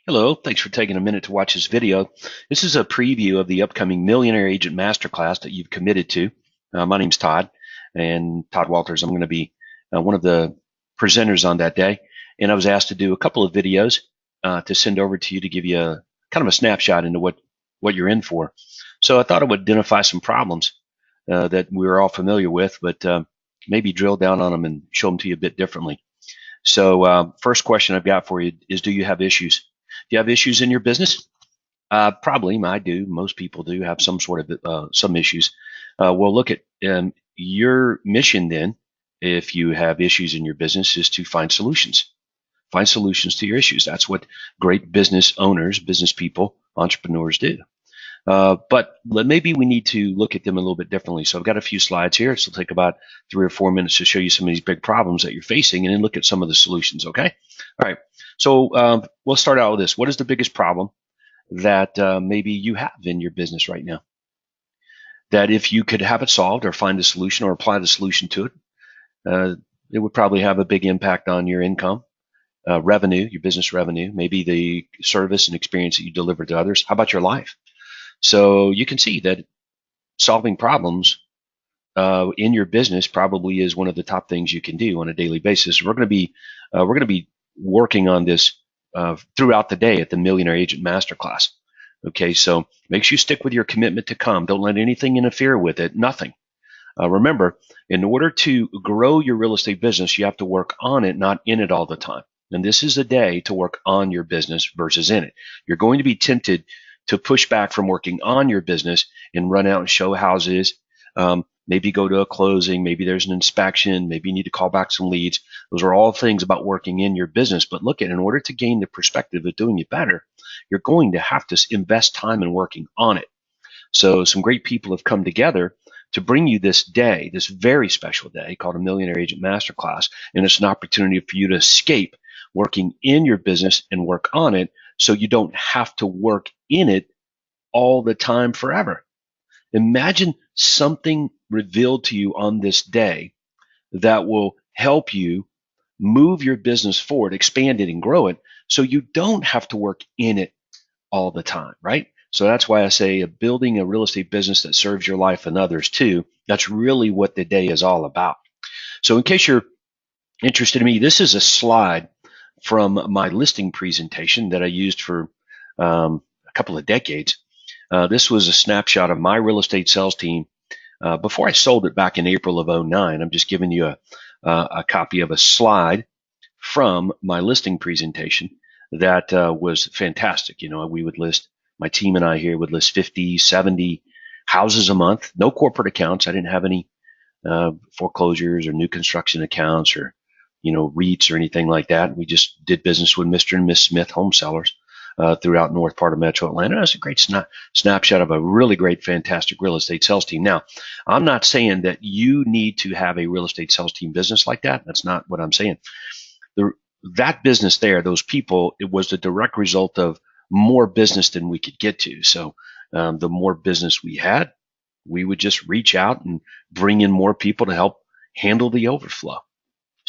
Hello, thanks for taking a minute to watch this video. This is a preview of the upcoming Millionaire Agent Masterclass that you've committed to. My name's Todd, and Todd Walters. I'm going to be one of the presenters on that day, and I was asked to do a couple of videos to send over to you to give you a kind of a snapshot into what you're in for. So I thought I would identify some problems that we're all familiar with, but maybe drill down on them and show them to you a bit differently. So first question I've got for you is, do you have issues? Do you have issues in your business? Probably, I do. Most people do have some sort of some issues. Well, look at your mission then. If you have issues in your business, is to find solutions. Find solutions to your issues. That's what great business owners, business people, entrepreneurs do. But maybe we need to look at them a little bit differently. So I've got a few slides here. It'll take about 3 or 4 minutes to show you some of these big problems that you're facing and then look at some of the solutions, okay? All right, so we'll start out with this. What is the biggest problem that maybe you have in your business right now? That if you could have it solved or find a solution or apply the solution to it, it would probably have a big impact on your income, revenue, your business revenue, maybe the service and experience that you deliver to others. How about your life? So you can see that solving problems in your business probably is one of the top things you can do on a daily basis. We're going to be working on this throughout the day at the Millionaire Agent Masterclass. Okay, so make sure you stick with your commitment to come. Don't let anything interfere with it. Nothing. Remember, in order to grow your real estate business, you have to work on it, not in it all the time. And this is a day to work on your business versus in it. You're going to be tempted to push back from working on your business and run out and show houses, maybe go to a closing, maybe there's an inspection, maybe you need to call back some leads. Those are all things about working in your business. But look at, in order to gain the perspective of doing it better, you're going to have to invest time in working on it. So some great people have come together to bring you this day, this very special day called a Millionaire Agent Masterclass. And it's an opportunity for you to escape working in your business and work on it, so you don't have to work in it all the time forever. Imagine something revealed to you on this day that will help you move your business forward, expand it and grow it, so you don't have to work in it all the time, right? So that's why I say building a real estate business that serves your life and others too. That's really what the day is all about. So in case you're interested in me, this is a slide from my listing presentation that I used for a couple of decades. This was a snapshot of my real estate sales team before I sold it back in April of 2009. I'm just giving you a copy of a slide from my listing presentation that was fantastic. You know, we would list, my team and I here would list 50, 70 houses a month, no corporate accounts. I didn't have any foreclosures or new construction accounts or REITs or anything like that. We just did business with Mr. and Miss Smith home sellers throughout north part of Metro Atlanta. That's a great snapshot of a really great, fantastic real estate sales team. Now, I'm not saying that you need to have a real estate sales team business like that. That's not what I'm saying. That business there, those people, it was the direct result of more business than we could get to. So the more business we had, we would just reach out and bring in more people to help handle the overflow.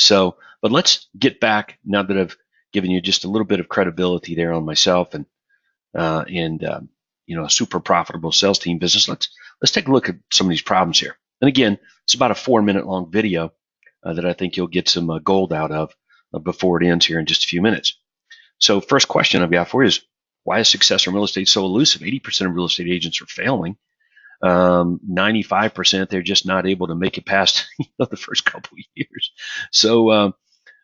So, but let's get back, now that I've given you just a little bit of credibility there on myself and a super profitable sales team business. Let's take a look at some of these problems here. And again, it's about a 4-minute long video that I think you'll get some gold out of before it ends here in just a few minutes. So first question I've got for you is, why is success in real estate so elusive? 80% of real estate agents are failing. 95% they're just not able to make it past the first couple of years. So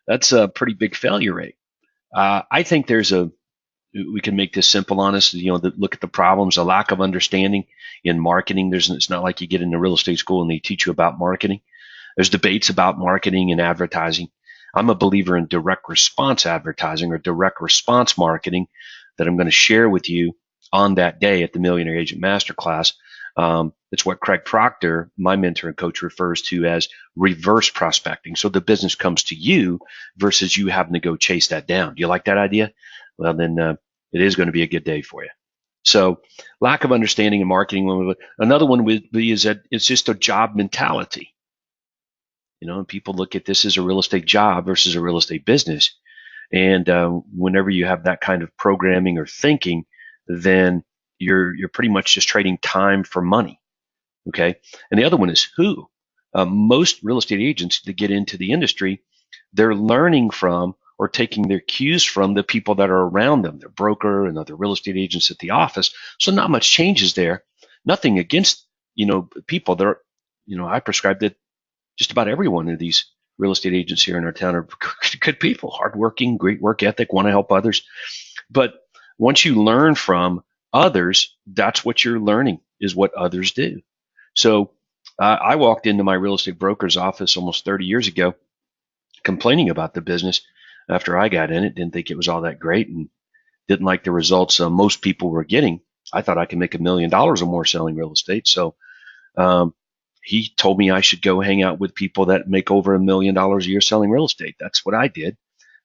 that's a pretty big failure rate. I think we can make this simple on us. Look at the problems, a lack of understanding in marketing. It's not like you get into real estate school and they teach you about marketing. There's debates about marketing and advertising. I'm a believer in direct response advertising or direct response marketing that I'm going to share with you on that day at the Millionaire Agent Masterclass. It's what Craig Proctor, my mentor and coach, refers to as reverse prospecting. So the business comes to you versus you having to go chase that down. Do you like that idea? Well, then it is going to be a good day for you. So lack of understanding in marketing. Another one would be is that it's just a job mentality. People look at this as a real estate job versus a real estate business. And whenever you have that kind of programming or thinking, then you're pretty much just trading time for money. Okay. And the other one is who. Most real estate agents that get into the industry, they're learning from or taking their cues from the people that are around them, their broker and other real estate agents at the office. So not much changes there. Nothing against, people that are, I prescribe that just about every one of these real estate agents here in our town are good people, hardworking, great work ethic, want to help others. But once you learn from others, that's what you're learning is what others do. So I walked into my real estate broker's office almost 30 years ago complaining about the business after I got in it, didn't think it was all that great and didn't like the results most people were getting. I thought I could make $1 million or more selling real estate. So um, he told me I should go hang out with people that make over $1 million a year selling real estate. That's what I did.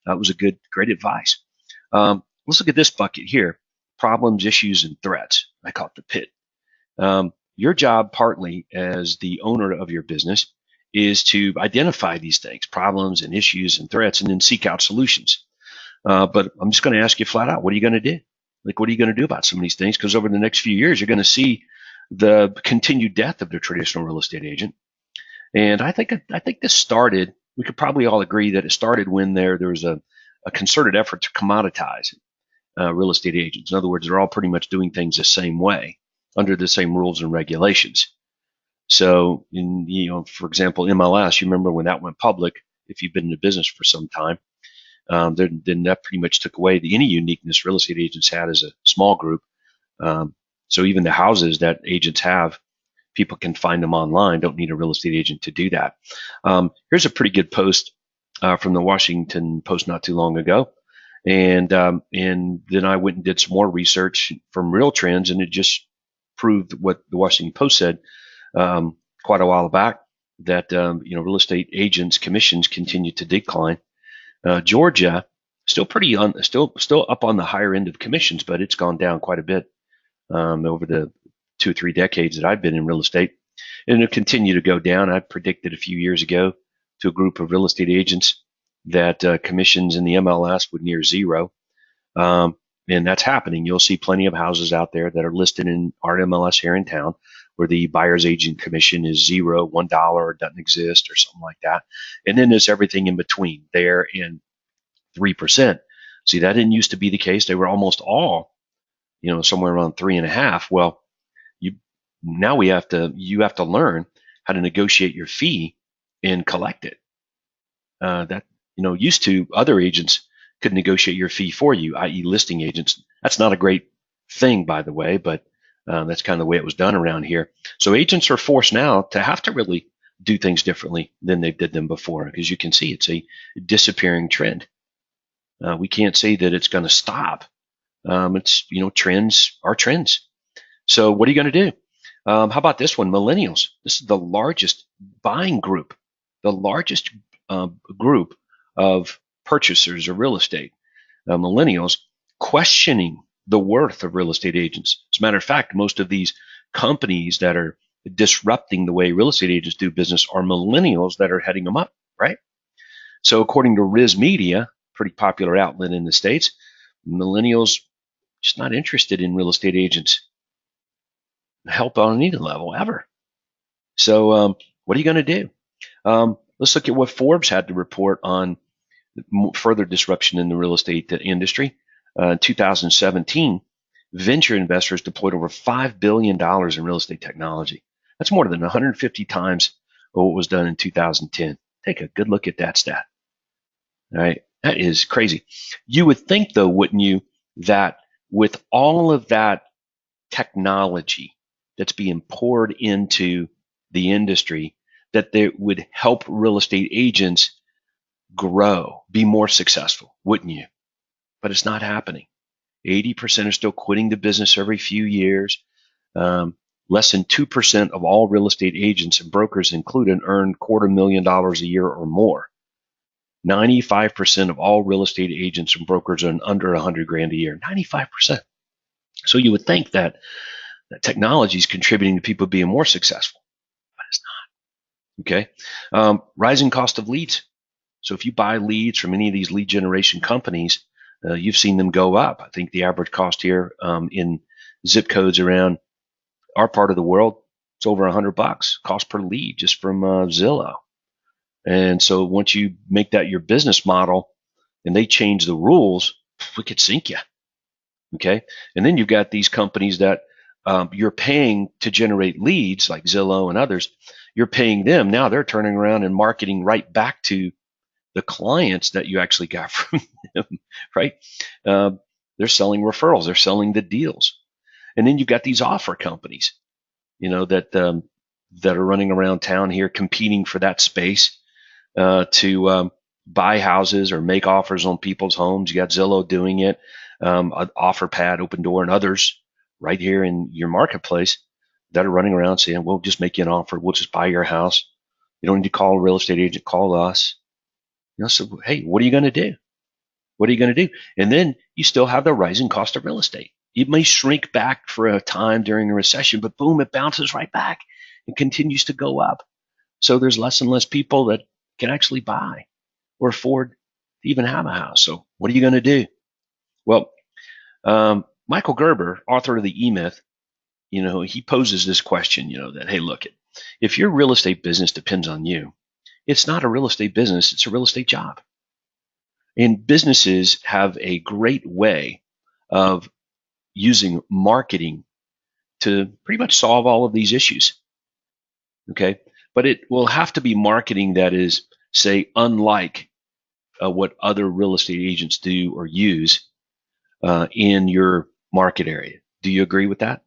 That was great advice. Let's look at this bucket here: problems, issues, and threats. I call it the pit. Your job, partly as the owner of your business, is to identify these things, problems and issues and threats, and then seek out solutions. But I'm just going to ask you flat out, what are you going to do? Like, what are you going to do about some of these things? Because over the next few years, you're going to see the continued death of the traditional real estate agent. And I think this started. We could probably all agree that it started when there was a concerted effort to commoditize real estate agents. In other words, they're all pretty much doing things the same way under the same rules and regulations. So, for example, MLS, you remember when that went public, if you've been in the business for some time, then that pretty much took away any uniqueness real estate agents had as a small group. So even the houses that agents have, people can find them online, don't need a real estate agent to do that. Here's a pretty good post from the Washington Post not too long ago. And then I went and did some more research from Real Trends, and it just proved what the Washington Post said quite a while back, that real estate agents' commissions continue to decline. Georgia still still up on the higher end of commissions, but it's gone down quite a bit over the 2 or 3 decades that I've been in real estate, and it'll continue to go down. I predicted a few years ago to a group of real estate agents that commissions in the MLS would near zero, and that's happening. You'll see plenty of houses out there that are listed in our MLS here in town where the buyer's agent commission is zero, $1, doesn't exist, or something like that. And then there's everything in between there and 3%. See, that didn't used to be the case. They were almost all, somewhere around 3.5. Well, you have to learn how to negotiate your fee and collect it. That used to, other agents could negotiate your fee for you, i.e. listing agents. That's not a great thing, by the way, but that's kind of the way it was done around here. So agents are forced now to have to really do things differently than they did them before, because you can see it's a disappearing trend. We can't say that it's going to stop. It's, trends are trends. So what are you going to do? How about this one? Millennials. This is the largest buying group, the largest group of purchasers of real estate. Millennials questioning the worth of real estate agents. As a matter of fact, most of these companies that are disrupting the way real estate agents do business are millennials that are heading them up, right? So according to Riz Media, pretty popular outlet in the States, millennials just not interested in real estate agents help on any level ever. So what are you going to do? Let's look at what Forbes had to report on further disruption in the real estate industry. In 2017, venture investors deployed over $5 billion in real estate technology. That's more than 150 times what was done in 2010. Take a good look at that stat. All right, that is crazy. You would think, though, wouldn't you, that with all of that technology that's being poured into the industry, that they would help real estate agents grow, be more successful, wouldn't you? But it's not happening. 80% are still quitting the business every few years. Less than 2% of all real estate agents and brokers included earn $250,000 a year or more. 95% of all real estate agents and brokers earn under $100,000 a year. 95%. So you would think that technology is contributing to people being more successful, but it's not. Okay. Rising cost of leads. So if you buy leads from any of these lead generation companies, you've seen them go up. I think the average cost here in zip codes around our part of the world, it's over $100 cost per lead just from Zillow. And so once you make that your business model and they change the rules, we could sink you. Okay. And then you've got these companies that you're paying to generate leads like Zillow and others. You're paying them. Now they're turning around and marketing right back to the clients that you actually got from them, right? They're selling referrals. They're selling the deals. And then you've got these offer companies, that are running around town here competing for that space to buy houses or make offers on people's homes. You got Zillow doing it, OfferPad, Opendoor, and others right here in your marketplace that are running around saying, we'll just make you an offer. We'll just buy your house. You don't need to call a real estate agent. Call us. So, hey, what are you going to do? What are you going to do? And then you still have the rising cost of real estate. It may shrink back for a time during a recession, but boom, it bounces right back and continues to go up. So there's less and less people that can actually buy or afford to even have a house. So what are you going to do? Well, Michael Gerber, author of the E-Myth, he poses this question, that, hey, look, if your real estate business depends on you, it's not a real estate business, it's a real estate job. And businesses have a great way of using marketing to pretty much solve all of these issues. Okay. But it will have to be marketing that is, say, unlike what other real estate agents do or use in your market area. Do you agree with that?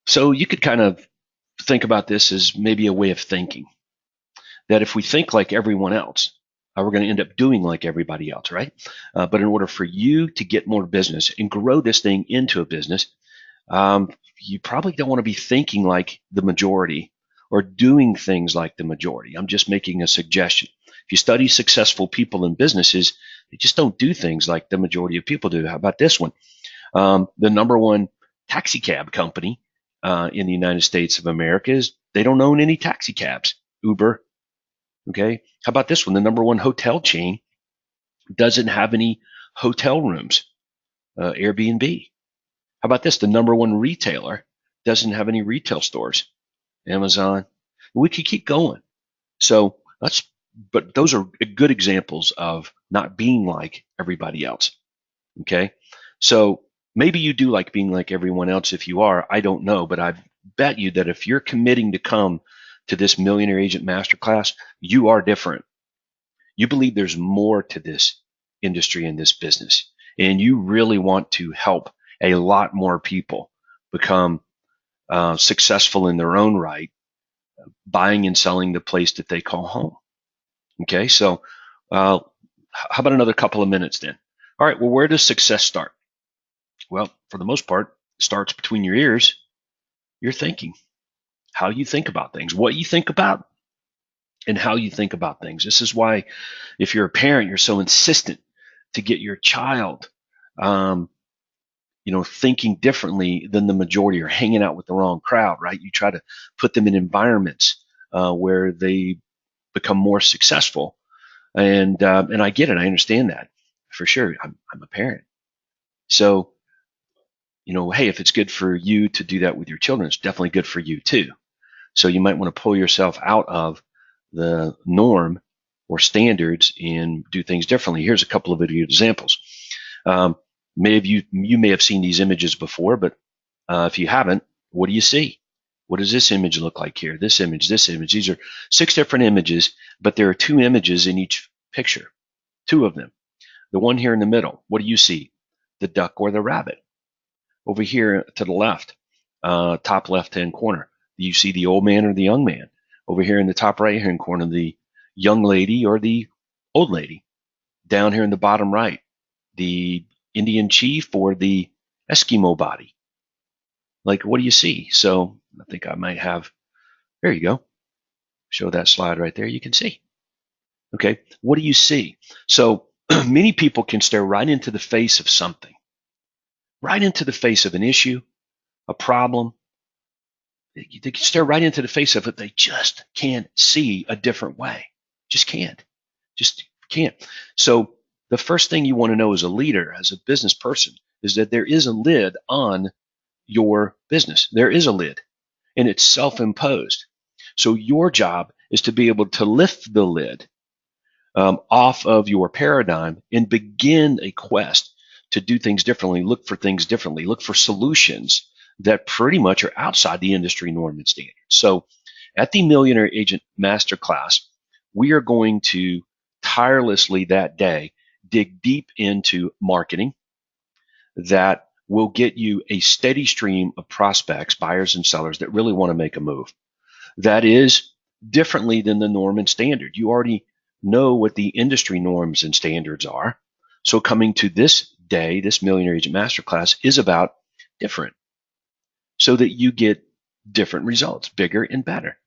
So you could kind of think about this as maybe a way of thinking that if we think like everyone else, we're going to end up doing like everybody else, right? But in order for you to get more business and grow this thing into a business, you probably don't want to be thinking like the majority or doing things like the majority. I'm just making a suggestion. If you study successful people in businesses, they just don't do things like the majority of people do. How about this one? The number one taxi cab company in the United States of America is they don't own any taxi cabs, Uber. Okay. How about this one? The number one hotel chain doesn't have any hotel rooms, Airbnb. How about this? The number one retailer doesn't have any retail stores, Amazon. We could keep going. So but those are good examples of not being like everybody else. Okay. So maybe you do like being like everyone else. If you are, I don't know, but I bet you that if you're committing to come to this Millionaire Agent Masterclass, you are different. You believe there's more to this industry and this business, and you really want to help a lot more people become successful in their own right, buying and selling the place that they call home. Okay, so how about another couple of minutes then? All right, well, where does success start? Well, for the most part, it starts between your ears, your thinking, how you think about things, what you think about, and how you think about things. This is why, if you're a parent, you're so insistent to get your child, thinking differently than the majority or hanging out with the wrong crowd, right? You try to put them in environments where they become more successful. And I get it. I understand that for sure. I'm a parent. So, hey, if it's good for you to do that with your children, it's definitely good for you too. So you might want to pull yourself out of the norm or standards and do things differently. Here's a couple of video examples. You may have seen these images before, but if you haven't, what do you see? What does this image look like here? This image, this image. These are 6 different images, but there are 2 images in each picture, 2 of them. The one here in the middle, what do you see? The duck or the rabbit. Over here to the left, top left-hand corner, do you see the old man or the young man? Over here in the top right-hand corner, the young lady or the old lady. Down here in the bottom right, the Indian chief or the Eskimo body. Like, what do you see? So I think I might have, there you go. Show that slide right there. You can see. Okay. What do you see? So many people can stare right into the face of something, right into the face of an issue, a problem, They can stare right into the face of it. They just can't see a different way. Just can't. Just can't. So the first thing you want to know as a leader, as a business person, is that there is a lid on your business. There is a lid, and it's self-imposed. So your job is to be able to lift the lid off of your paradigm and begin a quest to do things differently, look for things differently, look for solutions that pretty much are outside the industry norm and standard. So at the Millionaire Agent Masterclass, we are going to tirelessly that day dig deep into marketing that will get you a steady stream of prospects, buyers and sellers that really want to make a move. That is differently than the norm and standard. You already know what the industry norms and standards are. So coming to this day, this Millionaire Agent Masterclass is about different so that you get different results, bigger and better.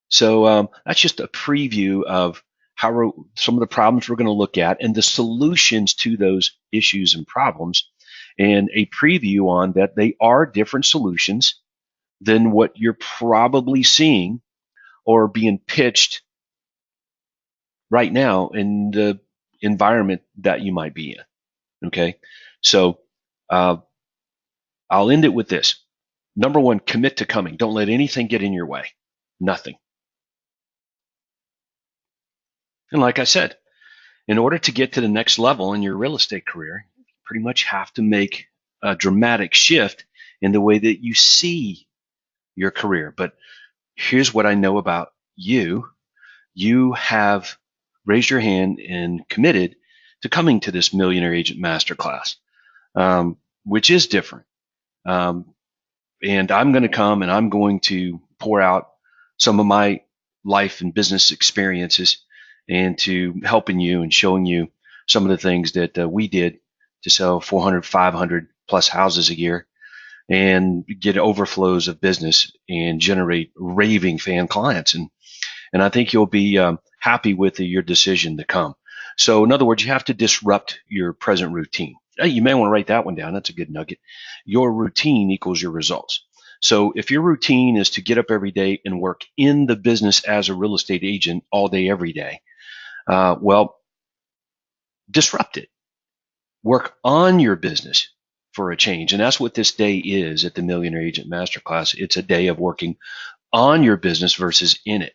So that's just a preview of how some of the problems we're going to look at and the solutions to those issues and problems, and a preview on that they are different solutions than what you're probably seeing or being pitched right now in the environment that you might be in. Okay, so I'll end it with this. Number one, commit to coming. Don't let anything get in your way. Nothing. And like I said, in order to get to the next level in your real estate career, you pretty much have to make a dramatic shift in the way that you see your career. But here's what I know about you. You have raised your hand and committed to coming to this Millionaire Agent Masterclass, which is different. And I'm going to come and I'm going to pour out some of my life and business experiences and to helping you and showing you some of the things that we did to sell 400, 500 plus houses a year and get overflows of business and generate raving fan clients. And I think you'll be happy with your decision to come. So in other words, you have to disrupt your present routine. You may want to write that one down. That's a good nugget. Your routine equals your results. So if your routine is to get up every day and work in the business as a real estate agent all day, every day, well, disrupt it. Work on your business for a change. And that's what this day is at the Millionaire Agent Masterclass. It's a day of working on your business versus in it.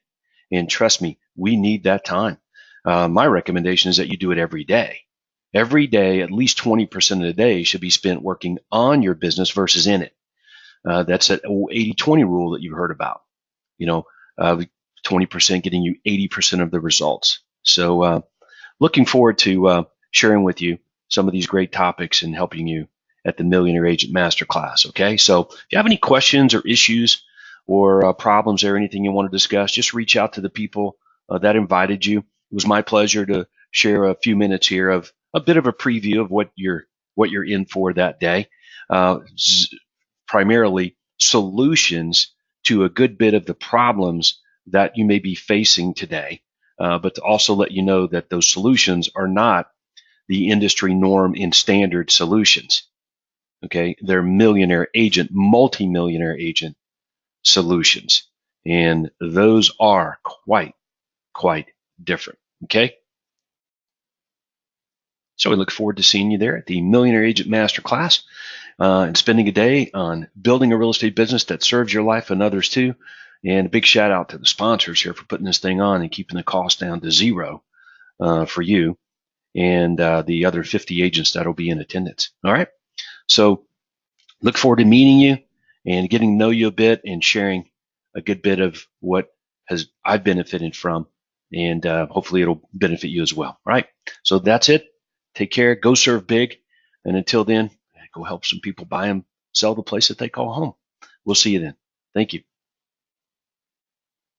And trust me, we need that time. My recommendation is that you do it every day. Every day, at least 20% of the day should be spent working on your business versus in it. That's that 80-20 rule that you've heard about. 20% getting you 80% of the results. So looking forward to sharing with you some of these great topics and helping you at the Millionaire Agent Masterclass. Okay, so if you have any questions or issues or problems or anything you want to discuss, just reach out to the people that invited you. It was my pleasure to share a few minutes here of a bit of a preview of what you're in for that day. Primarily solutions to a good bit of the problems that you may be facing today, but to also let you know that those solutions are not the industry norm and standard solutions. Okay, they're millionaire agent, multi-millionaire agent solutions, and those are quite different. Okay, so we look forward to seeing you there at the Millionaire Agent Masterclass and spending a day on building a real estate business that serves your life and others too. And a big shout out to the sponsors here for putting this thing on and keeping the cost down to zero for you and the other 50 agents that'll be in attendance. All right, so look forward to meeting you and getting to know you a bit and sharing a good bit of what I've benefited from, and hopefully it'll benefit you as well. All right, so that's it. Take care. Go serve big. And until then, go help some people buy and sell the place that they call home. We'll see you then. Thank you.